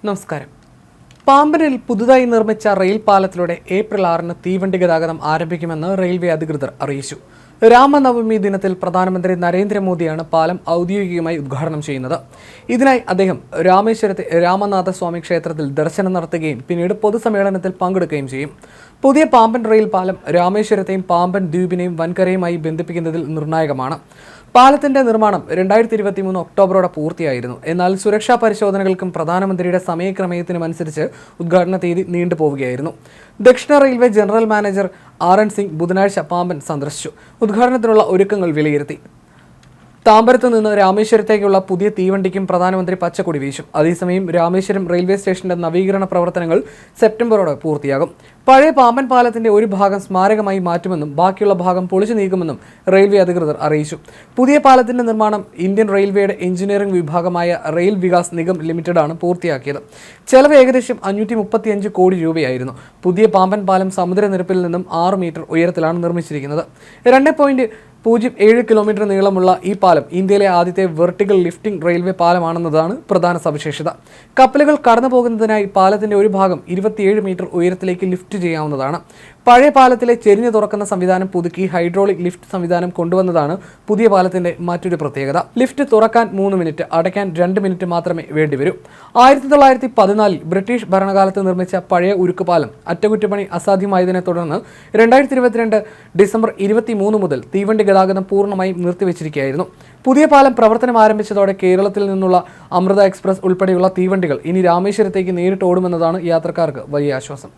നമസ്കാരം. പാമ്പനിൽ പുതുതായി നിർമ്മിച്ച റെയിൽ പാലത്തിലൂടെ ഏപ്രിൽ 6-ന് തീവണ്ടി ഗതാഗതം ആരംഭിക്കുമെന്ന് റെയിൽവേ അധികൃതർ അറിയിച്ചു. രാമനവമി ദിനത്തിൽ പ്രധാനമന്ത്രി നരേന്ദ്രമോദിയാണ് പാലം ഔദ്യോഗികമായി ഉദ്ഘാടനം ചെയ്യുന്നത്. ഇതിനായി അദ്ദേഹം രാമേശ്വരത്തെ രാമനാഥസ്വാമി ക്ഷേത്രത്തിൽ ദർശനം നടത്തുകയും പിന്നീട് പൊതുസമ്മേളനത്തിൽ പങ്കെടുക്കുകയും ചെയ്യും. പുതിയ പാമ്പൻ റെയിൽ പാലം രാമേശ്വരത്തെയും പാമ്പൻ ദ്വീപിനെയും വൻകരയുമായി ബന്ധിപ്പിക്കുന്നതിൽ നിർണായകമാണ്. പാലത്തിന്റെ നിർമ്മാണം 2023 ഒക്ടോബറോടെ പൂർത്തിയായിരുന്നു. എന്നാൽ സുരക്ഷാ പരിശോധനകൾക്കും പ്രധാനമന്ത്രിയുടെ സമയക്രമയത്തിനുമനുസരിച്ച് ഉദ്ഘാടന തീയതി നീണ്ടുപോവുകയായിരുന്നു. ദക്ഷിണ railway general manager RN Singh ബുധനാഴ്ച പാമ്പൻ സന്ദർശിച്ചു. ഉദ്ഘാടനത്തിനുള്ള ഒരുക്കങ്ങൾ വിലയിരുത്തി. താമ്പരത്ത് നിന്ന് രാമേശ്വരത്തേക്കുള്ള പുതിയ തീവണ്ടിക്കും പ്രധാനമന്ത്രി പച്ചക്കൊടി വീശും. അതേസമയം രാമേശ്വരം റെയിൽവേ സ്റ്റേഷന്റെ നവീകരണ പ്രവർത്തനങ്ങൾ സെപ്റ്റംബറോടെ പൂർത്തിയാകും. പഴയ പാമ്പൻ പാലത്തിന്റെ ഒരു ഭാഗം സ്മാരകമായി മാറ്റുമെന്നും ബാക്കിയുള്ള ഭാഗം പൊളിച്ചു നീക്കുമെന്നും റെയിൽവേ അധികൃതർ അറിയിച്ചു. പുതിയ പാലത്തിന്റെ നിർമ്മാണം ഇന്ത്യൻ റെയിൽവേയുടെ എഞ്ചിനീയറിംഗ് വിഭാഗമായ റെയിൽ വികാസ് നിഗം ലിമിറ്റഡാണ് പൂർത്തിയാക്കിയത്. ചെലവ് ഏകദേശം 535 കോടി രൂപയായിരുന്നു. പുതിയ പാമ്പൻ പാലം സമുദ്രനിരപ്പിൽ നിന്നും 6 മീറ്റർ ഉയരത്തിലാണ് നിർമ്മിച്ചിരിക്കുന്നത്. 2.07 കിലോമീറ്റർ നീളമുള്ള ഈ പാലം ഇന്ത്യയിലെ ആദ്യത്തെ വെർട്ടിക്കൽ ലിഫ്റ്റിംഗ് റെയിൽവേ പാലമാണെന്നതാണ് പ്രധാന സവിശേഷത. കപ്പലുകൾ കടന്നു പോകുന്നതിനായി പാലത്തിന്റെ ഒരു ഭാഗം 27 മീറ്റർ ഉയരത്തിലേക്ക് ലിഫ്റ്റ് ചെയ്യാവുന്നതാണ്. പഴയ പാലത്തിലെ ചെരിഞ്ഞു തുറക്കുന്ന സംവിധാനം പുതുക്കി ഹൈഡ്രോളിക് ലിഫ്റ്റ് സംവിധാനം കൊണ്ടുവന്നതാണ് പുതിയ പാലത്തിന്റെ മറ്റൊരു പ്രത്യേകത. ലിഫ്റ്റ് തുറക്കാൻ 3 മിനിറ്റ്, അടയ്ക്കാൻ 2 മിനിറ്റ് മാത്രമേ വേണ്ടിവരൂ. 1914 ബ്രിട്ടീഷ് ഭരണകാലത്ത് നിർമ്മിച്ച പഴയ ഉരുക്കുപാലം അറ്റകുറ്റപ്പണി അസാധ്യമായതിനെ തുടർന്ന് 2022 ഡിസംബർ 23 മുതൽ തീവണ്ടി ഗതാഗതം പൂർണ്ണമായും നിർത്തിവെച്ചിരിക്കുകയായിരുന്നു. പുതിയ പാലം പ്രവർത്തനം ആരംഭിച്ചതോടെ കേരളത്തിൽ നിന്നുള്ള അമൃത എക്സ്പ്രസ് ഉൾപ്പെടെയുള്ള തീവണ്ടികൾ ഇനി രാമേശ്വരത്തേക്ക് നേരിട്ട് ഓടുമെന്നതാണ് യാത്രക്കാർക്ക് വലിയ ആശ്വാസം.